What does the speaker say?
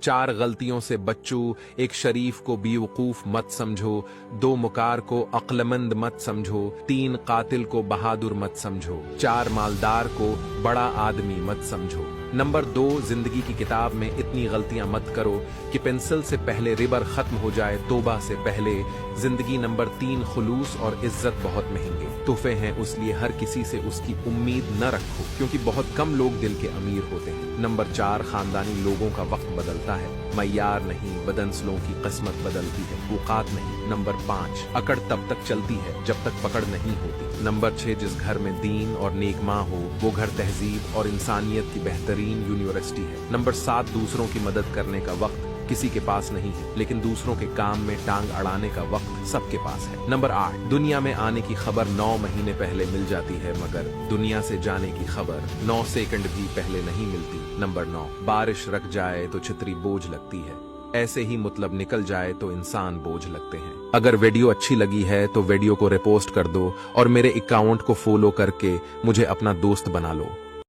4 गलतियों से बच्चू, 1 शरीफ को बेवकूफ मत समझो, 2 मुकार को अक्लमंद मत समझो, 3 कातिल को बहादुर मत समझो, 4 मालदार को बड़ा आदमी मत समझो। नंबर 2, जिंदगी की किताब में इतनी गलतियां मत करो कि पेंसिल से पहले रिबर खत्म हो जाए तौबा से पहले। जिंदगी। नंबर 3, खुलूस और इज्जत बहुत महंगे तोहफे हैं, उसलिए हर किसी से उसकी उम्मीद न रखो क्योंकि बहुत कम लोग दिल के अमीर होते हैं। नंबर 4, खानदानी लोगों का वक्त बदलता है, मय्यार नहीं, बदनस्लों की किस्मत बदलती है, औकात नहीं। नंबर 5, अकड़ तब तक चलती है जब तक पकड़ नहीं होती। नंबर 6, जिस घर में दीन और नेक माँ हो वो घर तहजीब और इंसानियत की बेहतरीन यूनिवर्सिटी है। नंबर 7, दूसरों की मदद करने का वक्त किसी के पास नहीं है, लेकिन दूसरों के काम में टांग अड़ाने का वक्त सबके पास है। नंबर 8, दुनिया में आने की खबर 9 महीने पहले मिल जाती है, मगर दुनिया से जाने की खबर 9 सेकंड भी पहले नहीं मिलती। नंबर 9, बारिश रख जाए तो छतरी बोझ लगती है, ऐसे ही मतलब निकल जाए तो इंसान बोझ लगते हैं। अगर वीडियो अच्छी लगी है तो वीडियो को रिपोस्ट कर दो और मेरे अकाउंट को फॉलो करके मुझे अपना दोस्त बना लो।